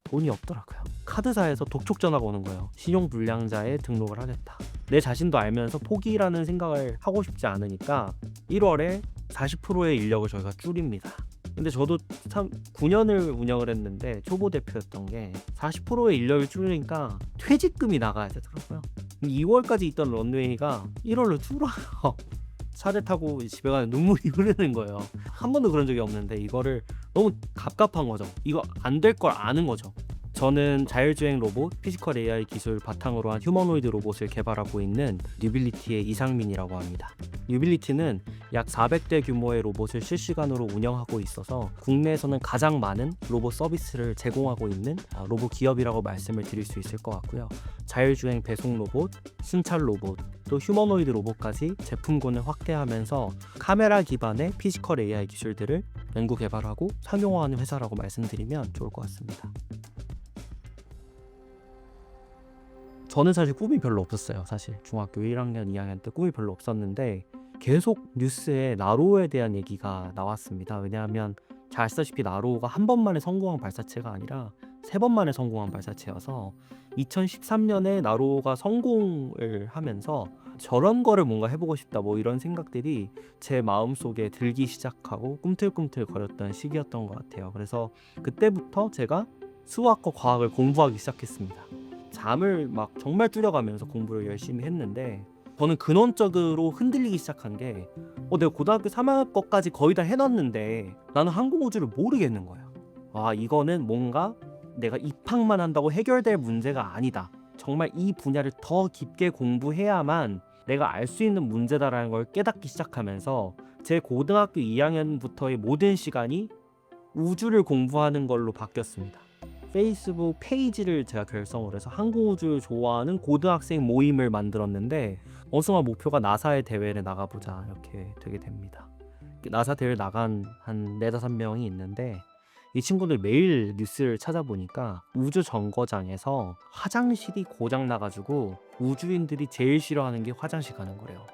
돈이 없더라고요. 카드사에서 독촉 전화가 오는 거예요. 신용불량자에 등록을 하겠다. 내 자신도 알면서 포기라는 생각을 하고 싶지 않으니까 1월에 40%의 인력을 저희가 줄입니다. 근데 저도 참 9년을 운영을 했는데 초보 대표였던 게 40%의 인력을 줄이니까 퇴직금이 나가야 되더라고요. 2월까지 있던 런웨이가 1월로 줄어요. 차를 타고 집에 가면 눈물이 흐르는 거예요. 한 번도 그런 적이 없는데 이거를 너무 갑갑한 거죠. 이거 안 될 걸 아는 거죠. 저는 자율주행 로봇, 피지컬 AI 기술 바탕으로 한 휴머노이드 로봇을 개발하고 있는 뉴빌리티의 이상민이라고 합니다. 뉴빌리티는 약 400대 규모의 로봇을 실시간으로 운영하고 있어서 국내에서는 가장 많은 로봇 서비스를 제공하고 있는 로봇 기업이라고 말씀을 드릴 수 있을 것 같고요. 자율주행 배송 로봇, 순찰 로봇, 또 휴머노이드 로봇까지 제품군을 확대하면서 카메라 기반의 피지컬 AI 기술들을 연구 개발하고 상용화하는 회사라고 말씀드리면 좋을 것 같습니다. 저는 사실 꿈이 별로 없었어요. 사실 중학교 1학년, 2학년 때 꿈이 별로 없었는데 계속 뉴스에 나로우에 대한 얘기가 나왔습니다. 왜냐하면 잘 아시다시피 나로우가 한 번만에 성공한 발사체가 아니라 3번 만에 성공한 발사체여서 2013년에 나로우가 성공을 하면서 저런 거를 뭔가 해보고 싶다 뭐 이런 생각들이 제 마음속에 들기 시작하고 꿈틀꿈틀 거렸던 시기였던 것 같아요. 그래서 그때부터 제가 수학과 과학을 공부하기 시작했습니다. 잠을 막 정말 줄여가면서 공부를 열심히 했는데 저는 근원적으로 흔들리기 시작한 게 내가 고등학교 3학년 거까지 거의 다 해놨는데 나는 항공우주를 모르겠는 거예요. 이거는 뭔가 내가 입학만 한다고 해결될 문제가 아니다. 정말 이 분야를 더 깊게 공부해야만 내가 알 수 있는 문제다라는 걸 깨닫기 시작하면서 제 고등학교 2학년부터의 모든 시간이 우주를 공부하는 걸로 바뀌었습니다. 페이스북 페이지를 제가 결성을 해서 항공우주를 좋아하는 고등학생 모임을 만들었는데 어느 순간 목표가 나사의 대회를 나가보자 이렇게 되게 됩니다. 나사 대회를 나간 한 4-5명이 있는데 이 친구들 매일 뉴스를 찾아보니까 우주 정거장에서 화장실이 고장 나가지고 우주인들이 제일 싫어하는 게 화장실 가는 거래요.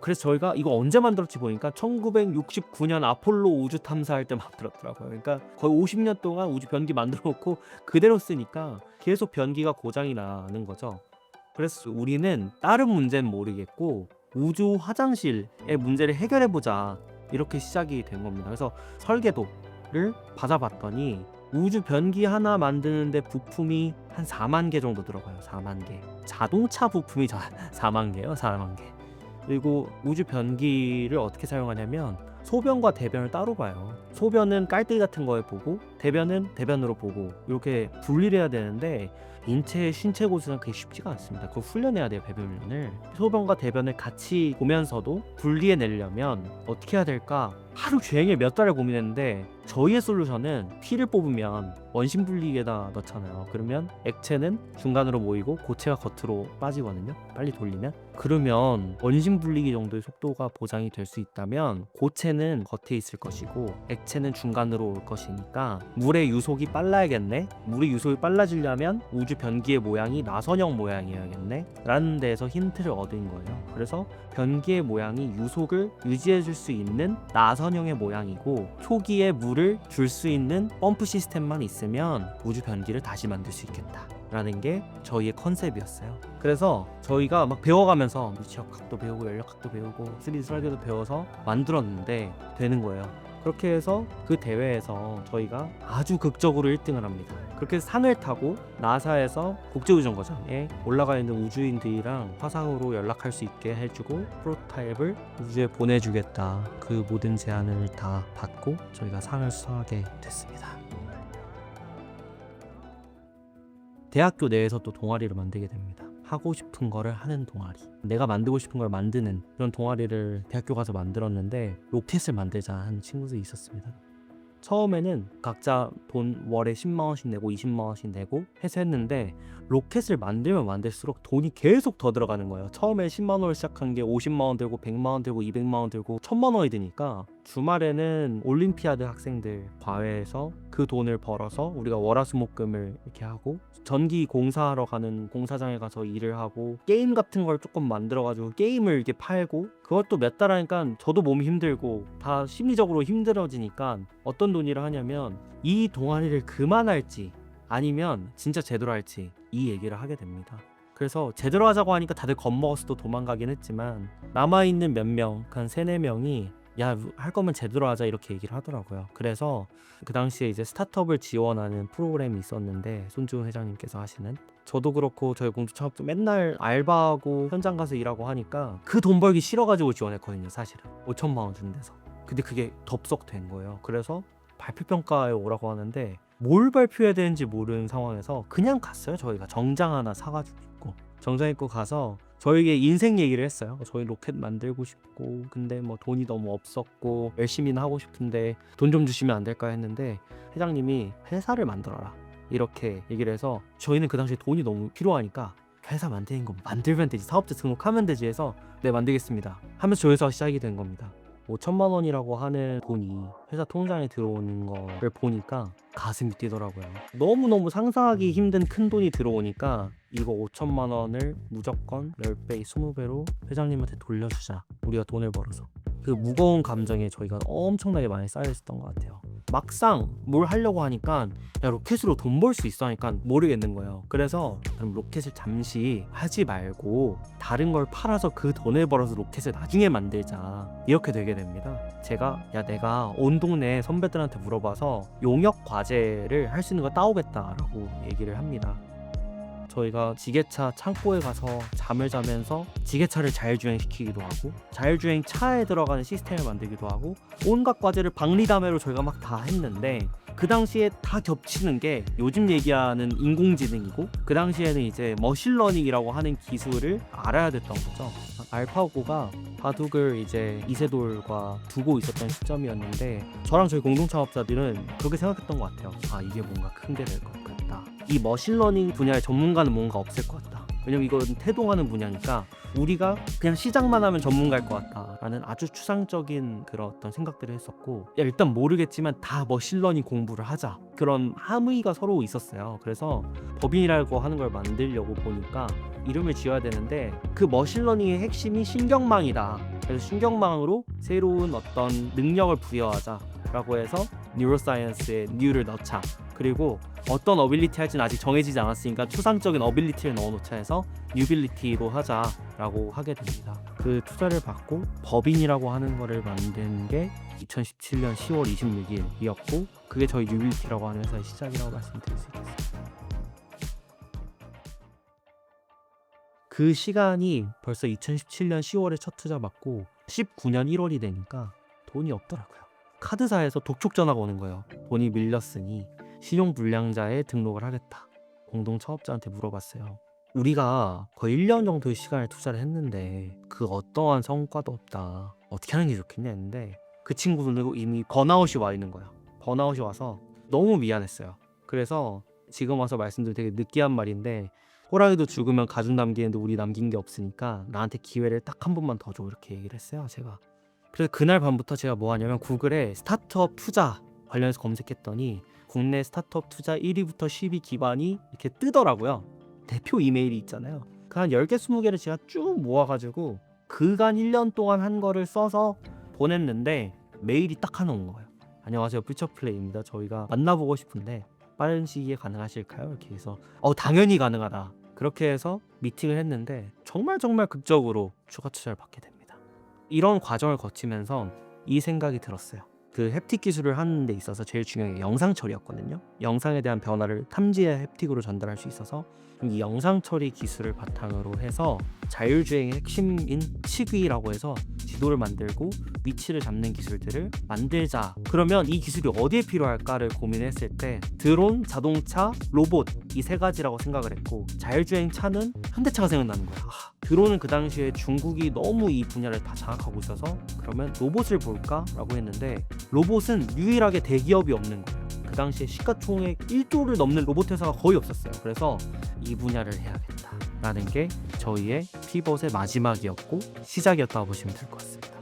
그래서 저희가 이거 언제 만들었지 보니까 1969년 아폴로 우주 탐사할 때 만들었더라고요. 그러니까 거의 50년 동안 우주 변기 만들어 놓고 그대로 쓰니까 계속 변기가 고장이 나는 거죠. 그래서 우리는 다른 문제는 모르겠고 우주 화장실의 문제를 해결해보자 이렇게 시작이 된 겁니다. 그래서 설계도를 받아봤더니 우주 변기 하나 만드는데 부품이 한 4만 개 정도 들어가요. 4만 개. 자동차 부품이 4만 개요. 4만 개. 그리고 우주 변기를 어떻게 사용하냐면 소변과 대변을 따로 봐요. 소변은 깔때기 같은 거에 보고 대변은 대변으로 보고 이렇게 분리를 해야 되는데 인체의 신체 고수는 그게 쉽지가 않습니다. 그걸 훈련해야 돼요. 배변 훈련을. 소변과 대변을 같이 보면서도 분리해내려면 어떻게 해야 될까? 하루 종일 몇 달을 고민했는데 저희의 솔루션은 피를 뽑으면 원심 분리기에다 넣잖아요. 그러면 액체는 중간으로 모이고 고체가 겉으로 빠지거든요. 빨리 돌리면. 그러면 원심 분리기 정도의 속도가 보장이 될 수 있다면 고체는 겉에 있을 것이고 액체는 중간으로 올 것이니까 물의 유속이 빨라야겠네. 물의 유속이 빨라지려면 우주 변기의 모양이 나선형 모양이어야겠네 라는 데에서 힌트를 얻은 거예요. 그래서 변기의 모양이 유속을 유지해 줄 수 있는 나선형의 모양이고 초기에 물을 줄 수 있는 펌프 시스템만 있으면 우주 변기를 다시 만들 수 있겠다 라는 게 저희의 컨셉이었어요. 그래서 저희가 막 배워가면서 지역학도 배우고 연력학도 배우고 3D 설계도 배워서 만들었는데 되는 거예요. 그렇게 해서 그 대회에서 저희가 아주 극적으로 1등을 합니다. 그렇게 해서 상을 타고 나사에서 국제우주정거장에 올라가 있는 우주인들이랑 화상으로 연락할 수 있게 해주고 프로토타입을 우주에 보내주겠다. 그 모든 제안을 다 받고 저희가 상을 수상하게 됐습니다. 대학교 내에서 또 동아리를 만들게 됩니다. 하고 싶은 거를 하는 동아리, 내가 만들고 싶은 걸 만드는 그런 동아리를 대학교 가서 만들었는데 로켓을 만들자 하는 친구들이 있었습니다. 처음에는 각자 돈 월에 10만원씩 내고 20만원씩 내고 해서 했는데 로켓을 만들면 만들수록 돈이 계속 더 들어가는 거예요. 처음에 10만원을 시작한 게 50만원 들고 100만원 들고 200만원 들고 1000만원이 드니까 주말에는 올림피아드 학생들 과외해서 그 돈을 벌어서 우리가 월화수목금을 이렇게 하고 전기 공사하러 가는 공사장에 가서 일을 하고 게임 같은 걸 조금 만들어가지고 게임을 이렇게 팔고 그것도 몇 달 하니까 저도 몸이 힘들고 다 심리적으로 힘들어지니까 어떤 논의를 하냐면 이 동아리를 그만할지 아니면 진짜 제대로 할지 이 얘기를 하게 됩니다. 그래서 제대로 하자고 하니까 다들 겁먹어서 또 도망가긴 했지만 남아있는 몇 명, 한 3, 4명이 야, 할 거면 제대로 하자 이렇게 얘기를 하더라고요. 그래서 그 당시에 이제 스타트업을 지원하는 프로그램이 있었는데 손주훈 회장님께서 하시는, 저도 그렇고 저희 공동창업도 맨날 알바하고 현장 가서 일하고 하니까 그 돈 벌기 싫어가지고 지원했거든요. 사실은 5천만 원 준 데서. 근데 그게 덥석된 거예요. 그래서 발표평가에 오라고 하는데 뭘 발표해야 되는지 모르는 상황에서 그냥 갔어요. 저희가 정장 하나 사가지고 입고, 정장 입고 가서 저에게 인생 얘기를 했어요. 저희 로켓 만들고 싶고 근데 뭐 돈이 너무 없었고 열심히는 하고 싶은데 돈 좀 주시면 안 될까 했는데 회장님이 회사를 만들어라 이렇게 얘기를 해서, 저희는 그 당시에 돈이 너무 필요하니까 회사 만드는 거 만들면 되지, 사업자 등록하면 되지 해서 네 만들겠습니다 하면서 저 회사가 시작이 된 겁니다. 5천만 원이라고 하는 돈이 회사 통장에 들어오는 거를 보니까 가슴이 뛰더라고요. 너무너무 상상하기 힘든 큰 돈이 들어오니까 이거 5천만 원을 무조건 10배, 20배로 회장님한테 돌려주자, 우리가 돈을 벌어서. 그 무거운 감정에 저희가 엄청나게 많이 쌓여있었던 것 같아요. 막상 뭘 하려고 하니까 야, 로켓으로 돈 벌 수 있어 하니까 모르겠는 거예요. 그래서 그럼 로켓을 잠시 하지 말고 다른 걸 팔아서 그 돈을 벌어서 로켓을 나중에 만들자 이렇게 되게 됩니다. 제가 야, 내가 온 동네 선배들한테 물어봐서 용역 과제를 할 수 있는 거 따오겠다라고 얘기를 합니다. 저희가 지게차 창고에 가서 잠을 자면서 지게차를 자율주행시키기도 하고 자율주행 차에 들어가는 시스템을 만들기도 하고 온갖 과제를 박리담회로 저희가 막 다 했는데, 그 당시에 다 겹치는 게 요즘 얘기하는 인공지능이고 그 당시에는 이제 머신러닝이라고 하는 기술을 알아야 됐던 거죠. 알파고가 바둑을 이제 이세돌과 두고 있었던 시점이었는데 저랑 저희 공동창업자들은 그렇게 생각했던 것 같아요. 아, 이게 뭔가 큰 게 될 것 같다. 이 머신러닝 분야의 전문가는 뭔가 없을 것 같다. 왜냐면 이건 태동하는 분야니까 우리가 그냥 시작만 하면 전문가일 것 같다라는 아주 추상적인 그런 어떤 생각들을 했었고, 야, 일단 모르겠지만 다 머신러닝 공부를 하자, 그런 함의가 서로 있었어요. 그래서 법인이라고 하는 걸 만들려고 보니까 이름을 지어야 되는데 그 머신러닝의 핵심이 신경망이다. 그래서 신경망으로 새로운 어떤 능력을 부여하자라고 해서 뉴로사이언스에 뉴를 넣자, 그리고 어떤 어빌리티 할지는 아직 정해지지 않았으니까 추상적인 어빌리티를 넣어놓자 해서 뉴빌리티로 하자라고 하게 됩니다. 그 투자를 받고 법인이라고 하는 거를 만든 게 2017년 10월 26일이었고 그게 저희 뉴빌리티라고 하는 회사의 시작이라고 말씀드릴 수 있겠습니다. 그 시간이 벌써 2017년 10월에 첫 투자 받고 19년 1월이 되니까 돈이 없더라고요. 카드사에서 독촉 전화가 오는 거예요. 돈이 밀렸으니 신용불량자에 등록을 하겠다. 공동창업자한테 물어봤어요. 우리가 거의 1년 정도의 시간을 투자를 했는데 그 어떠한 성과도 없다. 어떻게 하는 게 좋겠냐 했는데 그 친구는 이미 번아웃이 와 있는 거예요. 번아웃이 와서 너무 미안했어요. 그래서 지금 와서 말씀드리면 되게 느끼한 말인데 호랑이도 죽으면 가죽 남기는데 우리 남긴 게 없으니까 나한테 기회를 딱 한 번만 더 줘, 이렇게 얘기를 했어요. 제가. 그래서 그날 밤부터 제가 뭐 하냐면 구글에 스타트업 투자 관련해서 검색했더니 국내 스타트업 투자 1위부터 10위 기반이 이렇게 뜨더라고요. 대표 이메일이 있잖아요. 그 한 10개 20개를 제가 쭉 모아가지고 그간 1년 동안 한 거를 써서 보냈는데 메일이 딱 하나 온 거예요. 안녕하세요, 퓨처플레이입니다. 저희가 만나보고 싶은데 빠른 시기에 가능하실까요? 이렇게 해서 당연히 가능하다. 그렇게 해서 미팅을 했는데 정말 극적으로 추가 투자를 받게 됩니다. 이런 과정을 거치면서 이 생각이 들었어요. 그 햅틱 기술을 하는 데 있어서 제일 중요한 게 영상 처리였거든요. 영상에 대한 변화를 탐지해 햅틱으로 전달할 수 있어서 이 영상 처리 기술을 바탕으로 해서 자율주행의 핵심인 치귀라고 해서 지도를 만들고 위치를 잡는 기술들을 만들자. 그러면 이 기술이 어디에 필요할까를 고민했을 때 드론, 자동차, 로봇 이 세 가지라고 생각을 했고 자율주행 차는 현대차가 생각나는 거야. 드론은 그 당시에 중국이 너무 이 분야를 다 장악하고 있어서 그러면 로봇을 볼까라고 했는데 로봇은 유일하게 대기업이 없는 거예요. 그 당시에 시가총액 1조를 넘는 로봇 회사가 거의 없었어요. 그래서 이 분야를 해야겠다라는 게 저희의 피벗의 마지막이었고 시작이었다고 보시면 될 것 같습니다.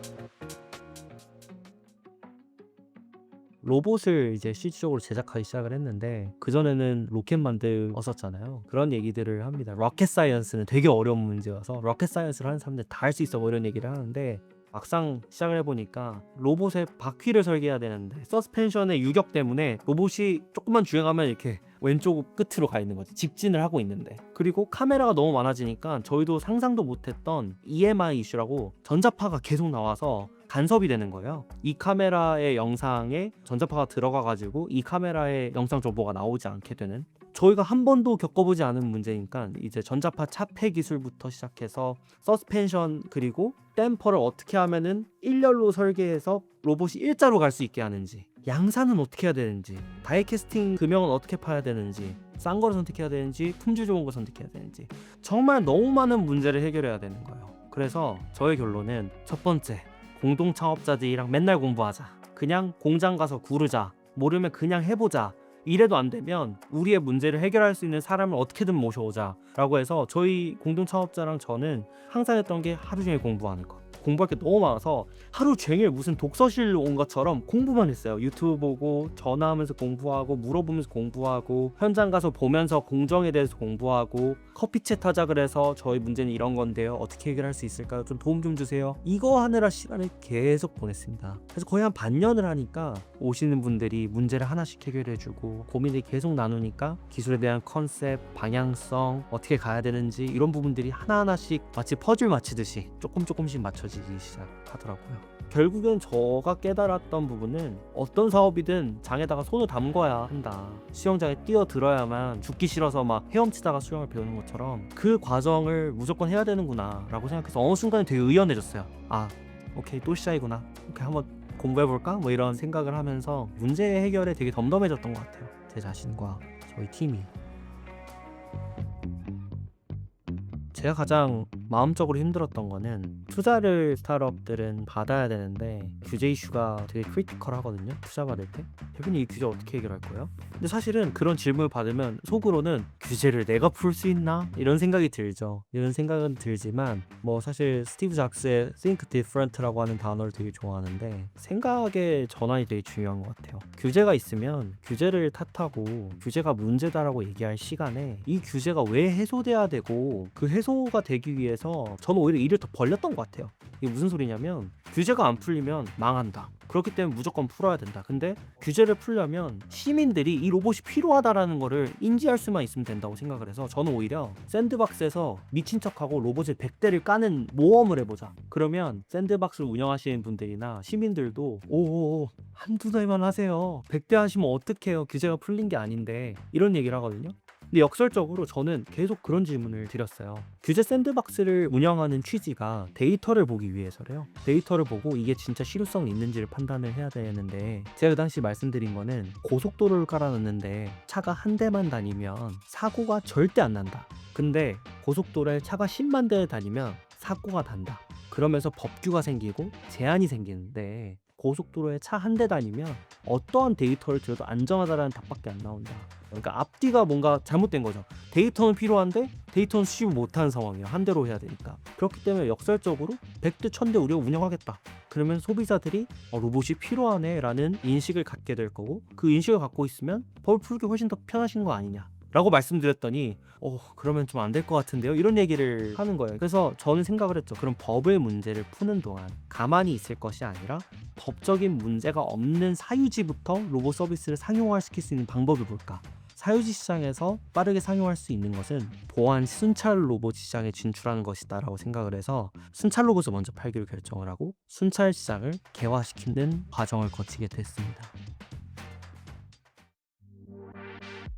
로봇을 이제 실질적으로 제작하기 시작을 했는데 그전에는 로켓 만들었었잖아요. 그런 얘기들을 합니다. 로켓 사이언스는 되게 어려운 문제여서 로켓 사이언스를 하는 사람들 다 할 수 있어 뭐 이런 얘기를 하는데 막상 시작을 해보니까 로봇의 바퀴를 설계해야 되는데 서스펜션의 유격 때문에 로봇이 조금만 주행하면 이렇게 왼쪽 끝으로 가 있는 거지. 직진을 하고 있는데. 그리고 카메라가 너무 많아지니까 저희도 상상도 못했던 EMI 이슈라고 전자파가 계속 나와서 간섭이 되는 거예요. 이 카메라의 영상에 전자파가 들어가가지고 이 카메라의 영상 정보가 나오지 않게 되는, 저희가 한 번도 겪어보지 않은 문제니까 이제 전자파 차폐 기술부터 시작해서 서스펜션, 그리고 댐퍼를 어떻게 하면은 일렬로 설계해서 로봇이 일자로 갈 수 있게 하는지, 양산은 어떻게 해야 되는지, 다이캐스팅 금형은 어떻게 파야 되는지, 싼 거를 선택해야 되는지, 품질 좋은 거 선택해야 되는지, 정말 너무 많은 문제를 해결해야 되는 거예요. 그래서 저의 결론은 첫 번째, 공동 창업자들이랑 맨날 공부하자. 그냥 공장 가서 구르자. 모르면 그냥 해보자. 이래도 안 되면 우리의 문제를 해결할 수 있는 사람을 어떻게든 모셔오자 라고 해서 저희 공동 창업자랑 저는 항상 했던 게 하루 종일 공부하는 거. 공부할 게 너무 많아서 하루 종일 무슨 독서실 온 것처럼 공부만 했어요. 유튜브 보고 전화하면서 공부하고 물어보면서 공부하고 현장 가서 보면서 공정에 대해서 공부하고 커피챗 하자 그래서 저희 문제는 이런 건데요. 어떻게 해결할 수 있을까요? 좀 도움 좀 주세요. 이거 하느라 시간을 계속 보냈습니다. 그래서 거의 한 반년을 하니까 오시는 분들이 문제를 하나씩 해결해주고 고민을 계속 나누니까 기술에 대한 컨셉, 방향성, 어떻게 가야 되는지 이런 부분들이 하나하나씩 마치 퍼즐 맞히듯이 조금씩 맞춰지기 시작하더라고요. 결국엔 제가 깨달았던 부분은 어떤 사업이든 장에다가 손을 담궈야 한다. 수영장에 뛰어들어야만 죽기 싫어서 막 헤엄치다가 수영을 배우는 것처럼 그 과정을 무조건 해야 되는구나 라고 생각해서 어느 순간에 되게 의연해졌어요. 아, 오케이, 또 시작이구나. 오케이, 한번 공부해볼까? 뭐 이런 생각을 하면서 문제 해결에 되게 덤덤해졌던 것 같아요. 제 자신과 저희 팀이. 제가 가장 마음적으로 힘들었던 거는 투자를 스타트업들은 받아야 되는데 규제 이슈가 되게 크리티컬 하거든요. 투자 받을 때 대표님 이 규제 어떻게 해결할 거예요? 근데 사실은 그런 질문을 받으면 속으로는 규제를 내가 풀 수 있나? 이런 생각이 들죠. 이런 생각은 들지만 뭐 사실 스티브 잡스의 Think Different라고 하는 단어를 되게 좋아하는데 생각의 전환이 되게 중요한 것 같아요. 규제가 있으면 규제를 탓하고 규제가 문제다라고 얘기할 시간에 이 규제가 왜 해소돼야 되고 그 해소가 되기 위해서 저는 오히려 일을 더 벌렸던 것 같아요. 이게 무슨 소리냐면 규제가 안 풀리면 망한다. 그렇기 때문에 무조건 풀어야 된다. 근데 규제를 풀려면 시민들이 이 로봇이 필요하다라는 거를 인지할 수만 있으면 된다고 생각을 해서 저는 오히려 샌드박스에서 미친 척하고 로봇을 100대를 까는 모험을 해보자. 그러면 샌드박스를 운영하시는 분들이나 시민들도 오오오 한두 대만 하세요. 100대 하시면 어떡해요. 규제가 풀린 게 아닌데 이런 얘기를 하거든요. 근데 역설적으로 저는 계속 그런 질문을 드렸어요. 규제 샌드박스를 운영하는 취지가 데이터를 보기 위해서래요. 데이터를 보고 이게 진짜 실효성이 있는지를 판단을 해야 되는데 제가 그 당시 말씀드린 거는 고속도로를 깔아놨는데 차가 한 대만 다니면 사고가 절대 안 난다. 근데 고속도로에 차가 10만 대 다니면 사고가 난다. 그러면서 법규가 생기고 제한이 생기는데 고속도로에 차 한 대 다니면 어떠한 데이터를 들어도 안전하다라는 답밖에 안 나온다. 그러니까 앞뒤가 뭔가 잘못된 거죠. 데이터는 필요한데 데이터는 수집을 못하는 상황이에요. 한 대로 해야 되니까. 그렇기 때문에 역설적으로 100대 1000대 우리가 운영하겠다. 그러면 소비자들이 로봇이 필요하네 라는 인식을 갖게 될 거고 그 인식을 갖고 있으면 법을 풀기 훨씬 더 편하신 거 아니냐 라고 말씀드렸더니 그러면 좀 안 될 것 같은데요? 이런 얘기를 하는 거예요. 그래서 저는 생각을 했죠. 그럼 법의 문제를 푸는 동안 가만히 있을 것이 아니라 법적인 문제가 없는 사유지부터 로봇 서비스를 상용화시킬 수 있는 방법을 볼까? 사유지 시장에서 빠르게 상용할 수 있는 것은 보안 순찰 로봇 시장에 진출하는 것이다 라고 생각을 해서 순찰 로봇을 먼저 팔기로 결정을 하고 순찰 시장을 개화시키는 과정을 거치게 됐습니다.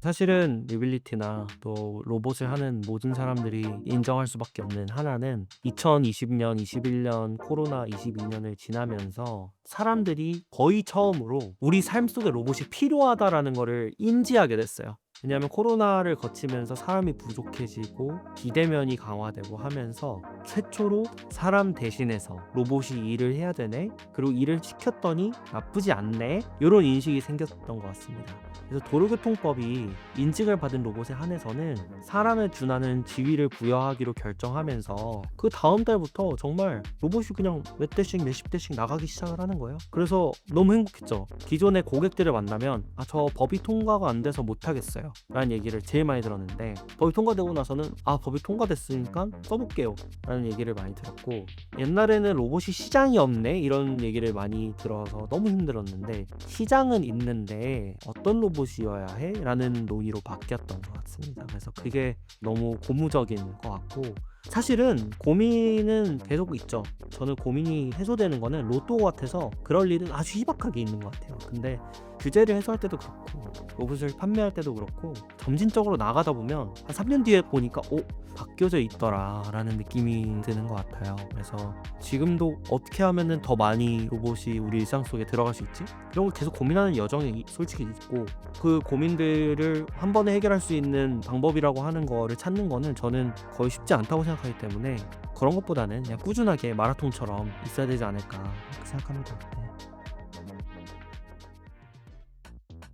사실은 유빌리티나 또 로봇을 하는 모든 사람들이 인정할 수밖에 없는 하나는 2020년, 21년, 코로나 22년을 지나면서 사람들이 거의 처음으로 우리 삶 속에 로봇이 필요하다라는 거를 인지하게 됐어요. 왜냐하면 코로나를 거치면서 사람이 부족해지고 비대면이 강화되고 하면서 최초로 사람 대신해서 로봇이 일을 해야 되네, 그리고 일을 시켰더니 나쁘지 않네, 이런 인식이 생겼던 것 같습니다. 그래서 도로교통법이 인증을 받은 로봇에 한해서는 사람에 준하는 지위를 부여하기로 결정하면서 그 다음 달부터 정말 로봇이 그냥 몇 대씩 몇십 대씩 나가기 시작을 하는 거예요. 그래서 너무 행복했죠. 기존의 고객들을 만나면 저 법이 통과가 안 돼서 못 하겠어요. 돼요 라는 얘기를 제일 많이 들었는데, 법이 통과되고 나서는 법이 통과됐으니까 써볼게요 라는 얘기를 많이 들었고, 옛날에는 로봇이 시장이 없네 이런 얘기를 많이 들어서 너무 힘들었는데, 시장은 있는데 어떤 로봇이어야 해? 라는 논의로 바뀌었던 것 같습니다. 그래서 그게 너무 고무적인 것 같고, 사실은 고민은 계속 있죠. 저는 고민이 해소되는 거는 로또 같아서 그럴 일은 아주 희박하게 있는 것 같아요. 근데 규제를 해소할 때도 그렇고 로봇을 판매할 때도 그렇고 점진적으로 나가다 보면 한 3년 뒤에 보니까 바뀌어져 있더라 라는 느낌이 드는 것 같아요. 그래서 지금도 어떻게 하면은 더 많이 로봇이 우리 일상 속에 들어갈 수 있지? 이런 걸 계속 고민하는 여정이 솔직히 있고, 그 고민들을 한 번에 해결할 수 있는 방법이라고 하는 거를 찾는 거는 저는 거의 쉽지 않다고 생각하기 때문에, 그런 것보다는 그냥 꾸준하게 마라톤처럼 있어야 되지 않을까 그렇게 생각합니다. 네.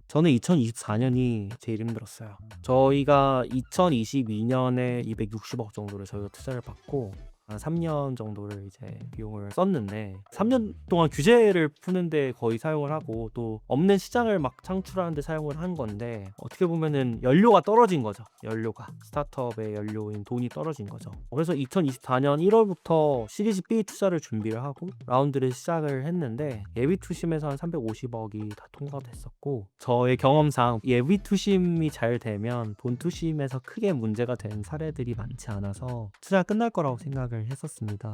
저는 2024년이 제일 힘들었어요. 저희가 2022년에 260억 정도를 저희가 투자를 받고 한 3년 정도를 이제 비용을 썼는데, 3년 동안 규제를 푸는데 거의 사용을 하고 또 없는 시장을 막 창출하는데 사용을 한 건데, 어떻게 보면은 연료가 떨어진 거죠. 연료가 스타트업의 연료인 돈이 떨어진 거죠. 그래서 2024년 1월부터 시리즈 B 투자를 준비를 하고 라운드를 시작을 했는데, 예비 투심에서 한 350억이 다 통과됐었고, 저의 경험상 예비 투심이 잘 되면 본 투심에서 크게 문제가 된 사례들이 많지 않아서 투자가 끝날 거라고 생각을 했었습니다.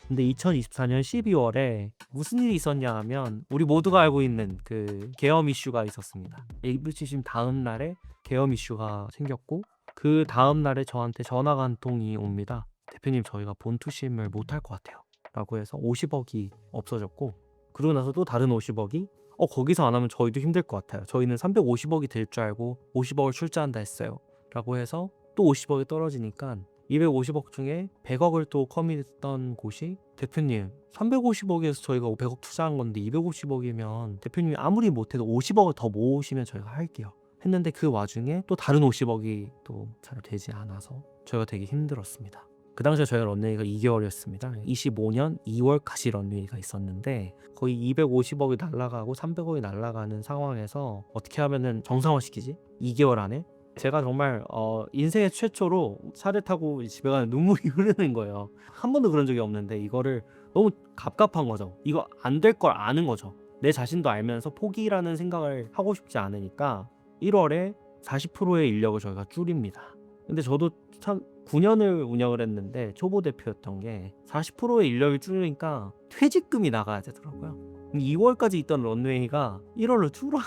근데 2024년 12월에 무슨 일이 있었냐 하면, 우리 모두가 알고 있는 그 계엄 이슈가 있었습니다. 예비 투심 다음 날에 계엄 이슈가 생겼고, 그 다음 날에 저한테 전화가 한 통이 옵니다. 대표님, 저희가 본 투심을 못할 것 같아요 라고 해서 50억이 없어졌고, 그러고 나서 또 다른 50억이 거기서 안 하면 저희도 힘들 것 같아요. 저희는 350억이 될 줄 알고 50억을 출자한다 했어요 라고 해서 또 50억이 떨어지니까 250억 중에 100억을 또 커밋했던 곳이, 대표님 350억에서 저희가 100억 투자한 건데 250억이면 대표님이 아무리 못해도 50억을 더 모으시면 저희가 할게요 했는데, 그 와중에 또 다른 50억이 또 잘 되지 않아서 저희가 되게 힘들었습니다. 그 당시에 저희가 런웨이가 2개월이었습니다. 25년 2월까지 런웨이가 있었는데 거의 250억이 날아가고 300억이 날아가는 상황에서 어떻게 하면은 정상화시키지? 2개월 안에? 제가 정말 인생의 최초로 차를 타고 집에 가는 눈물이 흐르는 거예요. 한 번도 그런 적이 없는데 이거를 너무 갑갑한 거죠. 이거 안 될 걸 아는 거죠. 내 자신도 알면서 포기라는 생각을 하고 싶지 않으니까 1월에 40%의 인력을 저희가 줄입니다. 근데 저도 참 9년을 운영을 했는데 초보 대표였던 게 40%의 인력을 줄이니까 퇴직금이 나가야 되더라고요. 2월까지 있던 런웨이가 1월로 줄어요.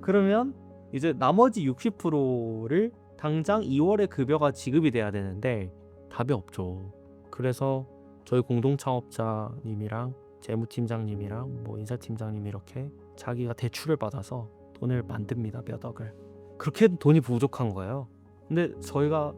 그러면 이제 나머지 60%를 당장 2월에 급여가 지급이 돼야 되는데 답이 없죠. 그래서 저희 공동창업자님이랑 재무팀장님이랑 인사팀장님 이렇게 자기가 대출을 받아서 돈을 만듭니다. 몇 억을. 그렇게 돈이 부족한 거예요. 근데 저희가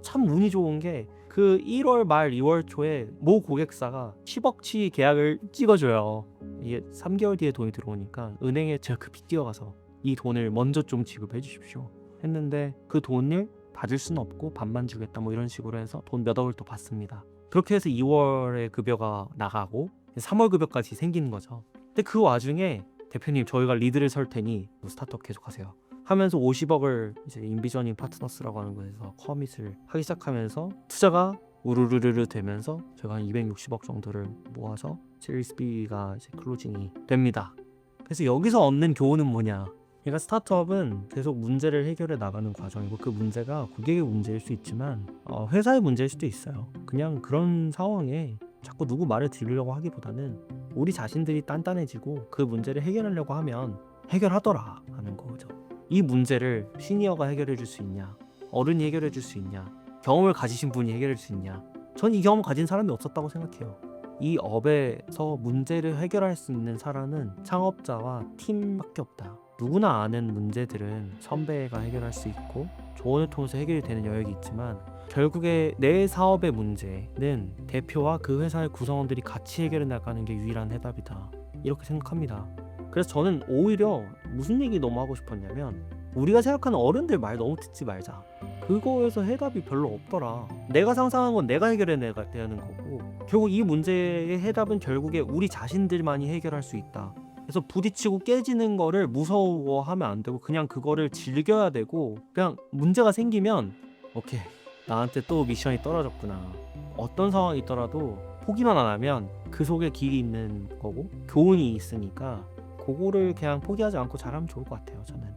참 운이 좋은 게 그 1월 말 2월 초에 모 고객사가 10억치 계약을 찍어줘요. 이게 3개월 뒤에 돈이 들어오니까 은행에 제가 급히 뛰어가서 이 돈을 먼저 좀 지급해 주십시오 했는데, 그 돈을 받을 수는 없고 반만 주겠다 이런 식으로 해서 돈 몇 억을 또 받습니다. 그렇게 해서 2월에 급여가 나가고 3월 급여까지 생기는 거죠. 근데 그 와중에 대표님 저희가 리드를 설 테니 스타트업 계속하세요 하면서 50억을 이제 인비저닝 파트너스라고 하는 곳에서 커밋을 하기 시작하면서 투자가 우르르르 되면서 제가 한 260억 정도를 모아서 시리즈 B가 이제 클로징이 됩니다. 그래서 여기서 얻는 교훈은 뭐냐? 그러니까 스타트업은 계속 문제를 해결해 나가는 과정이고, 그 문제가 고객의 문제일 수 있지만 회사의 문제일 수도 있어요. 그냥 그런 상황에 자꾸 누구 말을 들으려고 하기보다는 우리 자신들이 단단해지고 그 문제를 해결하려고 하면 해결하더라 하는 거죠. 이 문제를 시니어가 해결해 줄 수 있냐, 어른이 해결해 줄 수 있냐, 경험을 가지신 분이 해결해 줄 수 있냐. 전 이 경험을 가진 사람이 없었다고 생각해요. 이 업에서 문제를 해결할 수 있는 사람은 창업자와 팀밖에 없다. 누구나 아는 문제들은 선배가 해결할 수 있고 조언을 통해서 해결이 되는 여력이 있지만, 결국에 내 사업의 문제는 대표와 그 회사의 구성원들이 같이 해결해 나가는 게 유일한 해답이다, 이렇게 생각합니다. 그래서 저는 오히려 무슨 얘기 너무 하고 싶었냐면, 우리가 생각하는 어른들 말 너무 듣지 말자. 그거에서 해답이 별로 없더라. 내가 상상한 건 내가 해결해내야 되는 거고, 결국 이 문제의 해답은 결국에 우리 자신들만이 해결할 수 있다. 그래서 부딪히고 깨지는 거를 무서워하면 안 되고 그냥 그거를 즐겨야 되고, 그냥 문제가 생기면 오케이, 나한테 또 미션이 떨어졌구나. 어떤 상황이 있더라도 포기만 안 하면 그 속에 길이 있는 거고 교훈이 있으니까 그거를 그냥 포기하지 않고 잘하면 좋을 것 같아요. 저는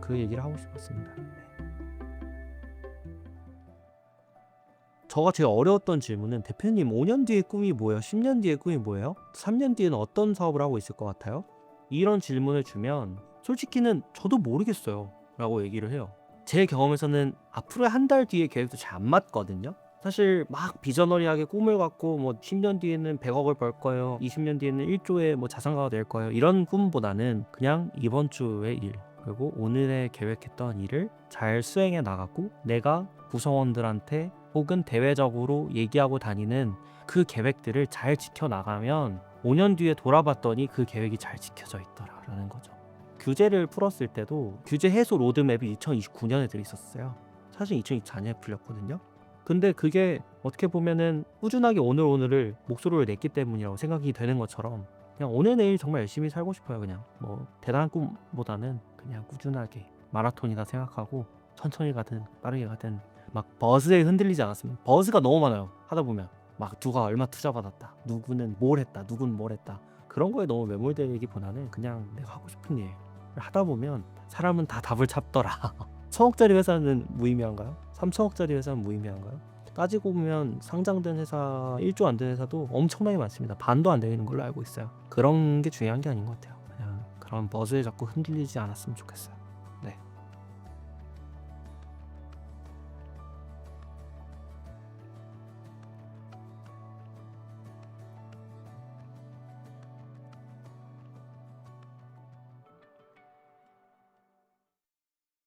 그 얘기를 하고 싶었습니다. 저가 제일 어려웠던 질문은, 대표님 5년 뒤의 꿈이 뭐예요? 10년 뒤의 꿈이 뭐예요? 3년 뒤에는 어떤 사업을 하고 있을 것 같아요? 이런 질문을 주면 솔직히는 저도 모르겠어요 라고 얘기를 해요. 제 경험에서는 앞으로 한 달 뒤의 계획도 잘 안 맞거든요. 사실 막 비저너리하게 꿈을 갖고 뭐 10년 뒤에는 100억을 벌 거예요, 20년 뒤에는 1조의 뭐 자산가가 될 거예요, 이런 꿈보다는 그냥 이번 주의 일, 그리고 오늘에 계획했던 일을 잘 수행해 나가고 내가 구성원들한테 혹은 대외적으로 얘기하고 다니는 그 계획들을 잘 지켜나가면 5년 뒤에 돌아봤더니 그 계획이 잘 지켜져 있더라라는 거죠. 규제를 풀었을 때도 규제 해소 로드맵이 2029년에 들어있었어요. 사실 2024년에 풀렸거든요. 근데 그게 어떻게 보면은 꾸준하게 오늘을 목소리를 냈기 때문이라고 생각이 되는 것처럼, 그냥 오늘 내일 정말 열심히 살고 싶어요. 그냥 뭐 대단한 꿈보다는 그냥 꾸준하게 마라톤이다 생각하고 천천히 가든 빠르게 가든 막 버스에 흔들리지 않았으면. 버스가 너무 많아요. 하다 보면 막 누가 얼마 투자받았다, 누구는 뭘 했다, 누구는 뭘 했다, 그런 거에 너무 매몰되기보다는 그냥 내가 하고 싶은 일 하다 보면 사람은 다 답을 찾더라. 1000억짜리 회사는 무의미한가요? 3000억짜리 회사는 무의미한가요? 따지고 보면 상장된 회사 1조 안 되는 회사도 엄청나게 많습니다. 반도 안 되는 걸로 알고 있어요. 그런 게 중요한 게 아닌 것 같아요. 그냥 그런 버스에 자꾸 흔들리지 않았으면 좋겠어요.